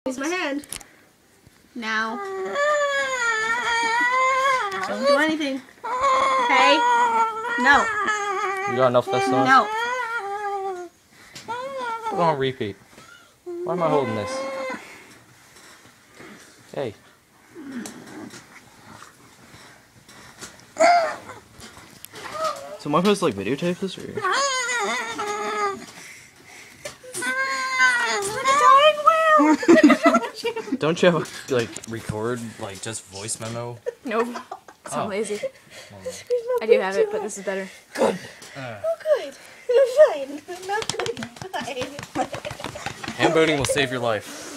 Use my hand. Now. Don't do anything. Okay? No. You got enough this time? No. Put it on repeat. Why am I holding this? Hey. So am I supposed to like videotape this or? Don't you have like record like just voice memo? Nope. So lazy. I do have it, but this is better. Good. Oh, good. Fine. Not good. Fine. Hand boating will save your life.